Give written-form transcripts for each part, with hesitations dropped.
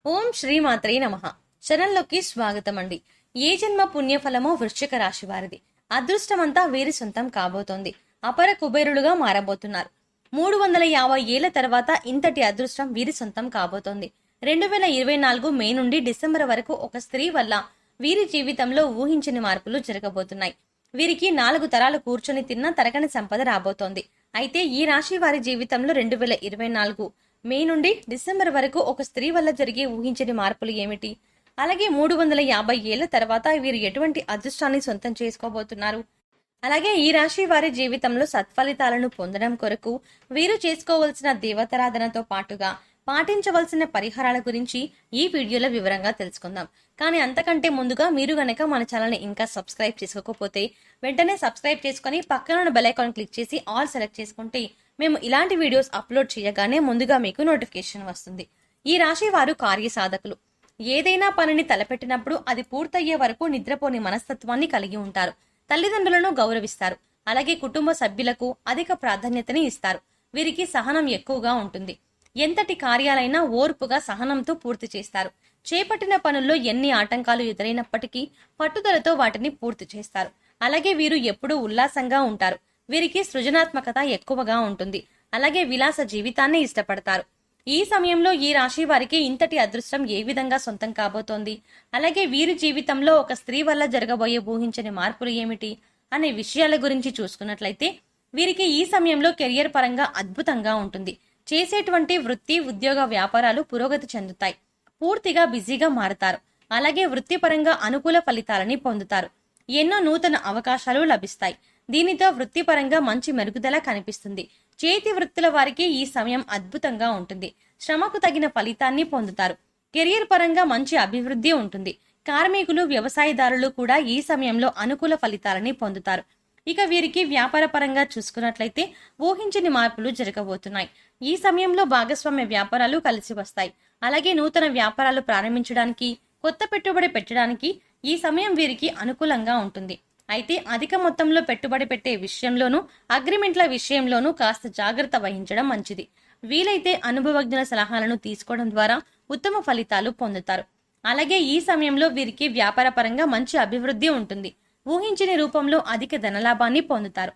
ఓం శ్రీమాత్రే నమః. ఛానల్లోకి స్వాగతం అండి. ఏ జన్మ పుణ్యఫలమో వృశ్చిక రాశి వారిది. అదృష్టమంతా వీరి సొంతం కాబోతోంది. అపర కుబేరులుగా మారబోతున్నారు. 350 ఏళ్ల తర్వాత ఇంతటి అదృష్టం వీరి సొంతం కాబోతోంది. 2024 మే నుండి డిసెంబర్ వరకు ఒక స్త్రీ వల్ల వీరి జీవితంలో ఊహించని మార్పులు జరగబోతున్నాయి. వీరికి 4 తరాలు కూర్చొని తిన్న తరగని సంపద రాబోతోంది. అయితే ఈ రాశి వారి జీవితంలో 2024 మే నుండి డిసెంబర్ వరకు ఒక స్త్రీ వల్ల జరిగే ఊహించని మార్పులు ఏమిటి? అలాగే 350 ఏళ్ల తర్వాత వీరు ఎటువంటి అదృష్టాన్ని సొంతం చేసుకోబోతున్నారు? అలాగే ఈ రాశి వారి జీవితంలో సత్ఫలితాలను పొందడం కొరకు వీరు చేసుకోవలసిన దేవతారాధనతో పాటుగా పాటించవలసిన పరిహారాల గురించి ఈ వీడియోలో వివరంగా తెలుసుకుందాం. కానీ అంతకంటే ముందుగా మీరు గనక మన ఛానల్ని ఇంకా సబ్స్క్రైబ్ చేసుకోకపోతే వెంటనే సబ్స్క్రైబ్ చేసుకుని పక్కన ఉన్న బెల్ ఐకాన్ క్లిక్ చేసి ఆల్ సెలెక్ట్ చేసుకుంటే మేము ఇలాంటి వీడియోస్ అప్లోడ్ చేయగానే ముందుగా మీకు నోటిఫికేషన్ వస్తుంది. ఈ రాశి వారు కార్యసాధకులు. ఏదైనా పనిని తలపెట్టినప్పుడు అది పూర్తయ్యే వరకు నిద్రపోని మనస్తత్వాన్ని కలిగి ఉంటారు. తల్లిదండ్రులను గౌరవిస్తారు. అలాగే కుటుంబ సభ్యులకు అధిక ప్రాధాన్యతని ఇస్తారు. వీరికి సహనం ఎక్కువగా ఉంటుంది. ఎంతటి కార్యాలైనా ఓర్పుగా సహనంతో పూర్తి చేస్తారు. చేపట్టిన పనుల్లో ఎన్ని ఆటంకాలు ఎదురైనప్పటికీ పట్టుదలతో వాటిని పూర్తి చేస్తారు. అలాగే వీరు ఎప్పుడూ ఉల్లాసంగా ఉంటారు. వీరికి సృజనాత్మకత ఎక్కువగా ఉంటుంది. అలాగే విలాస జీవితాన్ని ఇష్టపడతారు. ఈ సమయంలో ఈ రాశి వారికి ఇంతటి అదృష్టం ఏ విధంగా సొంతం కాబోతోంది? అలాగే వీరి జీవితంలో ఒక స్త్రీ వల్ల జరగబోయే ఊహించని మార్పులు ఏమిటి అనే విషయాల గురించి చూసుకున్నట్లయితే వీరికి ఈ సమయంలో కెరియర్ పరంగా అద్భుతంగా ఉంటుంది. చేసేటువంటి వృత్తి, ఉద్యోగ, వ్యాపారాలు పురోగతి చెందుతాయి. పూర్తిగా బిజీగా మారుతారు. అలాగే వృత్తిపరంగా అనుకూల ఫలితాలని పొందుతారు. ఎన్నో నూతన అవకాశాలు లభిస్తాయి. దీనితో వృత్తిపరంగా మంచి మెరుగుదల కనిపిస్తుంది. చేతి వృత్తుల వారికి ఈ సమయం అద్భుతంగా ఉంటుంది. శ్రమకు తగిన ఫలితాన్ని పొందుతారు. కెరియర్ పరంగా మంచి అభివృద్ధి ఉంటుంది. కార్మికులు, వ్యవసాయదారులు కూడా ఈ సమయంలో అనుకూల ఫలితాలని పొందుతారు. ఇక వీరికి వ్యాపార పరంగా చూసుకున్నట్లయితే ఊహించని మార్పులు జరగబోతున్నాయి. ఈ సమయంలో భాగస్వామ్య వ్యాపారాలు కలిసి వస్తాయి. అలాగే నూతన వ్యాపారాలు ప్రారంభించడానికి, కొత్త పెట్టుబడి పెట్టడానికి ఈ సమయం వీరికి అనుకూలంగా ఉంటుంది. అయితే అధిక మొత్తంలో పెట్టుబడి పెట్టే విషయంలోనూ, అగ్రిమెంట్ల విషయంలోనూ కాస్త జాగ్రత్త వహించడం మంచిది. వీలైతే అనుభవజ్ఞుల సలహాలను తీసుకోవడం ద్వారా ఉత్తమ ఫలితాలు పొందుతారు. అలాగే ఈ సమయంలో వీరికి వ్యాపార పరంగా మంచి అభివృద్ధి ఉంటుంది. ఊహించని రూపంలో అధిక ధనలాభాన్ని పొందుతారు.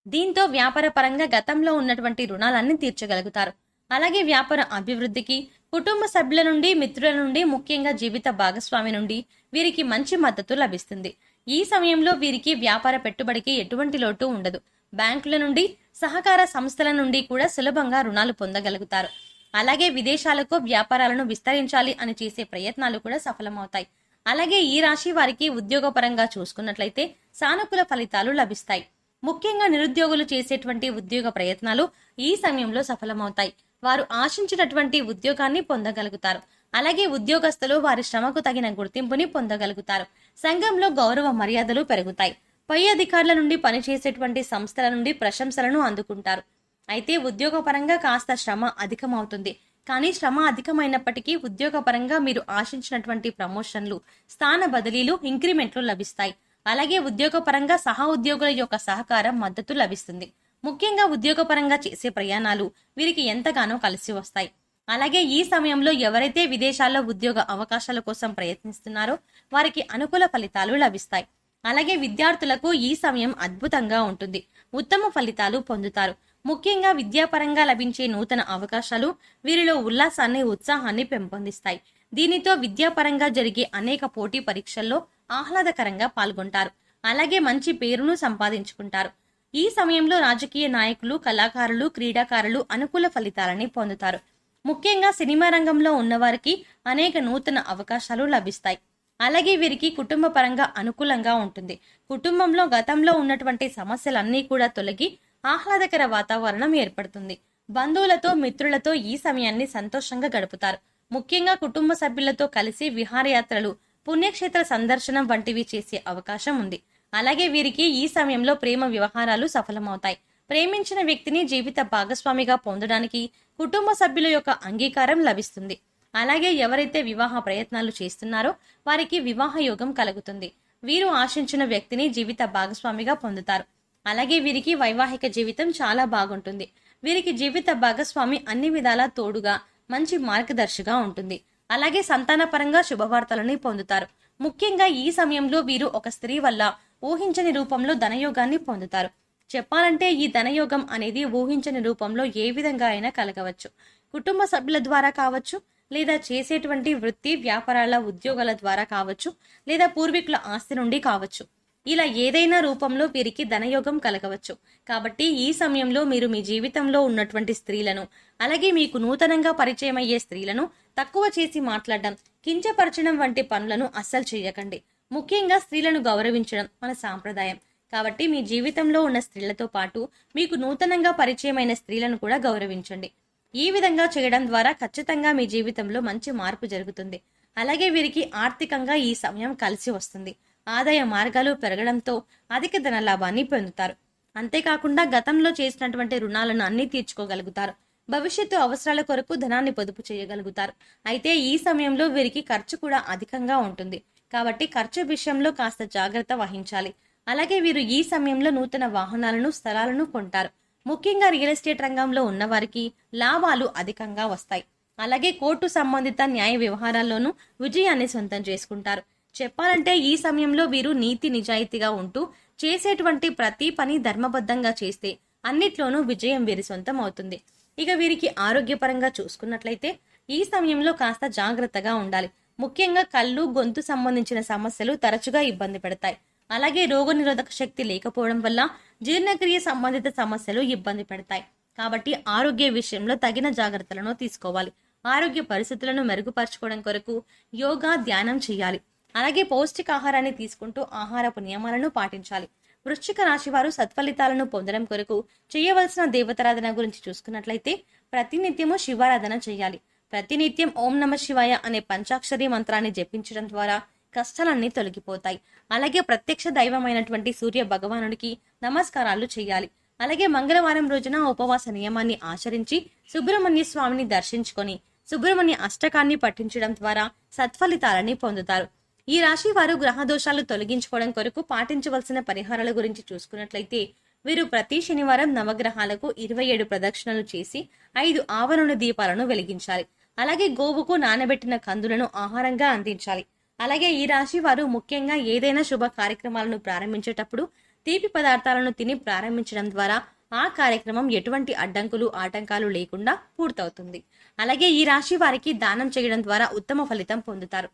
దీంతో వ్యాపార పరంగా గతంలో ఉన్నటువంటి రుణాలన్నీ తీర్చగలుగుతారు. అలాగే వ్యాపార అభివృద్ధికి కుటుంబ సభ్యుల నుండి, మిత్రుల నుండి, ముఖ్యంగా జీవిత భాగస్వామి నుండి వీరికి మంచి మద్దతు లభిస్తుంది. ఈ సమయంలో వీరికి వ్యాపార పెట్టుబడికి ఎటువంటి లోటు ఉండదు. బ్యాంకుల నుండి, సహకార సంస్థల నుండి కూడా సులభంగా రుణాలు పొందగలుగుతారు. అలాగే విదేశాలకు వ్యాపారాలను విస్తరించాలి అని చేసే ప్రయత్నాలు కూడా సఫలమవుతాయి. అలాగే ఈ రాశి వారికి ఉద్యోగపరంగా చూసుకున్నట్లయితే సానుకూల ఫలితాలు లభిస్తాయి. ముఖ్యంగా నిరుద్యోగులు చేసేటువంటి ఉద్యోగ ప్రయత్నాలు ఈ సమయంలో సఫలమవుతాయి. వారు ఆశించినటువంటి ఉద్యోగాన్ని పొందగలుగుతారు. అలాగే ఉద్యోగస్తులు వారి శ్రమకు తగిన గుర్తింపుని పొందగలుగుతారు. సంఘంలో గౌరవ మర్యాదలు పెరుగుతాయి. పై అధికారుల నుండి పనిచేసేటువంటి సంస్థల నుండి ప్రశంసలను అందుకుంటారు. అయితే ఉద్యోగపరంగా కాస్త శ్రమ అధికమవుతుంది. కానీ శ్రమ అధికమైనప్పటికీ ఉద్యోగపరంగా మీరు ఆశించినటువంటి ప్రమోషన్లు, స్థాన బదిలీలు, ఇంక్రిమెంట్లు లభిస్తాయి. అలాగే ఉద్యోగపరంగా సహా ఉద్యోగుల యొక్క సహకారం, మద్దతు లభిస్తుంది. ముఖ్యంగా ఉద్యోగపరంగా చేసే ప్రయాణాలు వీరికి ఎంతగానో కలిసి వస్తాయి. అలాగే ఈ సమయంలో ఎవరైతే విదేశాల్లో ఉద్యోగ అవకాశాల కోసం ప్రయత్నిస్తున్నారో వారికి అనుకూల ఫలితాలు లభిస్తాయి. అలాగే విద్యార్థులకు ఈ సమయం అద్భుతంగా ఉంటుంది. ఉత్తమ ఫలితాలు పొందుతారు. ముఖ్యంగా విద్యాపరంగా లభించే నూతన అవకాశాలు వీరిలో ఉల్లాసాన్ని, ఉత్సాహాన్ని పెంపొందిస్తాయి. దీనితో విద్యాపరంగా జరిగే అనేక పోటీ పరీక్షల్లో ఆహ్లాదకరంగా పాల్గొంటారు. అలాగే మంచి పేరును సంపాదించుకుంటారు. ఈ సమయంలో రాజకీయ నాయకులు, కళాకారులు, క్రీడాకారులు అనుకూల ఫలితాలని పొందుతారు. ముఖ్యంగా సినిమా రంగంలో ఉన్నవారికి అనేక నూతన అవకాశాలు లభిస్తాయి. అలాగే వీరికి కుటుంబ పరంగా అనుకూలంగా ఉంటుంది. కుటుంబంలో గతంలో ఉన్నటువంటి సమస్యలన్నీ కూడా తొలగి ఆహ్లాదకర వాతావరణం ఏర్పడుతుంది. బంధువులతో, మిత్రులతో ఈ సమయాన్ని సంతోషంగా గడుపుతారు. ముఖ్యంగా కుటుంబ సభ్యులతో కలిసి విహారయాత్రలు, పుణ్యక్షేత్ర సందర్శనం వంటివి చేసే అవకాశం ఉంది. అలాగే వీరికి ఈ సమయంలో ప్రేమ వ్యవహారాలు సఫలమవుతాయి. ప్రేమించిన వ్యక్తిని జీవిత భాగస్వామిగా పొందడానికి కుటుంబ సభ్యుల యొక్క అంగీకారం లభిస్తుంది. అలాగే ఎవరైతే వివాహ ప్రయత్నాలు చేస్తున్నారో వారికి వివాహ యోగం కలుగుతుంది. వీరు ఆశించిన వ్యక్తిని జీవిత భాగస్వామిగా పొందుతారు. అలాగే వీరికి వైవాహిక జీవితం చాలా బాగుంటుంది. వీరికి జీవిత భాగస్వామి అన్ని విధాలా తోడుగా, మంచి మార్గదర్శిగా ఉంటుంది. అలాగే సంతానపరంగా శుభవార్తలని పొందుతారు. ముఖ్యంగా ఈ సమయంలో వీరు ఒక స్త్రీ వల్ల ఊహించని రూపంలో ధనయోగాన్ని పొందుతారు. చెప్పాలంటే ఈ ధనయోగం అనేది ఊహించని రూపంలో ఏ విధంగా అయినా కలగవచ్చు. కుటుంబ సభ్యుల ద్వారా కావచ్చు, లేదా చేసేటువంటి వృత్తి వ్యాపారాల ఉద్యోగాల ద్వారా కావచ్చు, లేదా పూర్వీకుల ఆస్తి నుండి కావచ్చు. ఇలా ఏదైనా రూపంలో వీరికి ధనయోగం కలగవచ్చు. కాబట్టి ఈ సమయంలో మీరు మీ జీవితంలో ఉన్నటువంటి స్త్రీలను, అలాగే మీకు నూతనంగా పరిచయం అయ్యే స్త్రీలను తక్కువ చేసి మాట్లాడడం, కించపరచడం వంటి పనులను అస్సలు చేయకండి. ముఖ్యంగా స్త్రీలను గౌరవించడం మన సాంప్రదాయం. కాబట్టి మీ జీవితంలో ఉన్న స్త్రీలతో పాటు మీకు నూతనంగా పరిచయమైన స్త్రీలను కూడా గౌరవించండి. ఈ విధంగా చేయడం ద్వారా ఖచ్చితంగా మీ జీవితంలో మంచి మార్పు జరుగుతుంది. అలాగే వీరికి ఆర్థికంగా ఈ సమయం కలిసి వస్తుంది. ఆదాయ మార్గాలు పెరగడంతో అధిక ధన లాభాన్ని పొందుతారు. అంతేకాకుండా గతంలో చేసినటువంటి రుణాలను అన్ని తీర్చుకోగలుగుతారు. భవిష్యత్తు అవసరాల కొరకు ధనాన్ని పొదుపు చేయగలుగుతారు. అయితే ఈ సమయంలో వీరికి ఖర్చు కూడా అధికంగా ఉంటుంది. కాబట్టి ఖర్చు విషయంలో కాస్త జాగ్రత్త వహించాలి. అలాగే వీరు ఈ సమయంలో నూతన వాహనాలను, స్థలాలను కొంటారు. ముఖ్యంగా రియల్ ఎస్టేట్ రంగంలో ఉన్నవారికి లాభాలు అధికంగా వస్తాయి. అలాగే కోర్టు సంబంధిత న్యాయ వ్యవహారాల్లోనూ విజయాన్ని సొంతం చేసుకుంటారు. చెప్పాలంటే ఈ సమయంలో వీరు నీతి నిజాయితీగా ఉంటూ చేసేటువంటి ప్రతి పని ధర్మబద్ధంగా చేస్తే అన్నిట్లోనూ విజయం వీరి సొంతం అవుతుంది. ఇక వీరికి ఆరోగ్యపరంగా చూసుకున్నట్లయితే ఈ సమయంలో కాస్త జాగ్రత్తగా ఉండాలి. ముఖ్యంగా కళ్ళు, గొంతు సంబంధించిన సమస్యలు తరచుగా ఇబ్బంది పెడతాయి. అలాగే రోగనిరోధక శక్తి లేకపోవడం వల్ల జీర్ణక్రియ సంబంధిత సమస్యలు ఇబ్బంది పెడతాయి. కాబట్టి ఆరోగ్య విషయంలో తగిన జాగ్రత్తలను తీసుకోవాలి. ఆరోగ్య పరిస్థితులను మెరుగుపరచుకోవడం కొరకు యోగా, ధ్యానం చేయాలి. అలాగే పౌష్టికాహారాన్ని తీసుకుంటూ ఆహారపు నియమాలను పాటించాలి. వృశ్చిక రాశి వారు సత్ఫలితాలను పొందడం కొరకు చేయవలసిన దేవతారాధన గురించి చూసుకున్నట్లయితే ప్రతినిత్యము శివారాధన చేయాలి. ప్రతినిత్యం ఓం నమ శివాయ అనే పంచాక్షరి మంత్రాన్ని జపించడం ద్వారా కష్టాలన్నీ తొలగిపోతాయి. అలాగే ప్రత్యక్ష దైవమైనటువంటి సూర్య భగవానుడికి నమస్కారాలు చేయాలి. అలాగే మంగళవారం రోజున ఉపవాస నియమాన్ని ఆచరించి సుబ్రహ్మణ్య స్వామిని దర్శించుకొని సుబ్రహ్మణ్య అష్టకాన్ని పఠించడం ద్వారా సత్ఫలితాలని పొందుతారు. ఈ రాశి వారు గ్రహ దోషాలు తొలగించుకోవడం కొరకు పాటించవలసిన పరిహారాల గురించి చూసుకున్నట్లయితే వీరు ప్రతి శనివారం నవగ్రహాలకు 27 ప్రదక్షిణలు చేసి 5 ఆవరణ దీపాలను వెలిగించాలి. అలాగే గోవుకు నానబెట్టిన కందులను ఆహారంగా అందించాలి. అలాగే ఈ రాశి వారు ముఖ్యంగా ఏదైనా శుభ కార్యక్రమాలను ప్రారంభించేటప్పుడు తీపి పదార్థాలను తిని ప్రారంభించడం ద్వారా ఆ కార్యక్రమం ఎటువంటి అడ్డంకులు, ఆటంకాలు లేకుండా పూర్తవుతుంది. అలాగే ఈ రాశి వారికి దానం చేయడం ద్వారా ఉత్తమ ఫలితం పొందుతారు.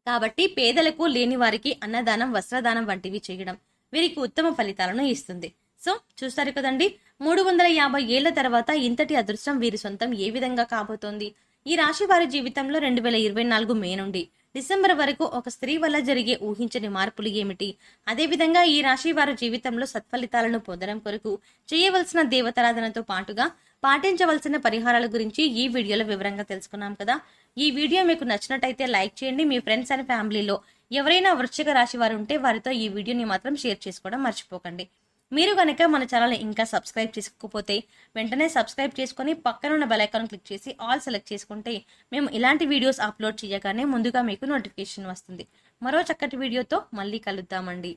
కాబట్టి పేదలకు, లేని వారికి అన్నదానం, వస్త్రదానం వంటివి చేయడం వీరికి ఉత్తమ ఫలితాలను ఇస్తుంది. సో చూస్తారు కదండి, 350 ఏళ్ల తర్వాత ఇంతటి అదృష్టం వీరి సొంతం ఏ విధంగా కాబోతోంది. ఈ రాశి వారి జీవితంలో 2024 మే నుండి డిసెంబర్ వరకు ఒక స్త్రీ వల్ల జరిగే ఊహించని మార్పులు ఏమిటి, అదేవిధంగా ఈ రాశి వారి జీవితంలో సత్ఫలితాలను పొందడం కొరకు చేయవలసిన దేవతారాధనతో పాటుగా పాటించవలసిన పరిహారాల గురించి ఈ వీడియోలో వివరంగా తెలుసుకున్నాం కదా. ఈ వీడియో మీకు నచ్చినట్టయితే లైక్ చేయండి. మీ ఫ్రెండ్స్ అండ్ ఫ్యామిలీలో ఎవరైనా వృశ్చిక రాశి వారు ఉంటే వారితో ఈ వీడియోని మాత్రం షేర్ చేసుకోవడం మర్చిపోకండి. మీరు కనుక మన ఛానల్ ఇంకా సబ్స్క్రైబ్ చేసుకోకపోతే వెంటనే సబ్స్క్రైబ్ చేసుకొని పక్కన ఉన్న బెల్ ఐకాన్ క్లిక్ చేసి ఆల్ సెలెక్ట్ చేసుకుంటే మేము ఇలాంటి వీడియోస్ అప్లోడ్ చేయగానే ముందుగా మీకు నోటిఫికేషన్ వస్తుంది. మరో చక్కటి వీడియోతో మళ్ళీ కలుద్దామండి.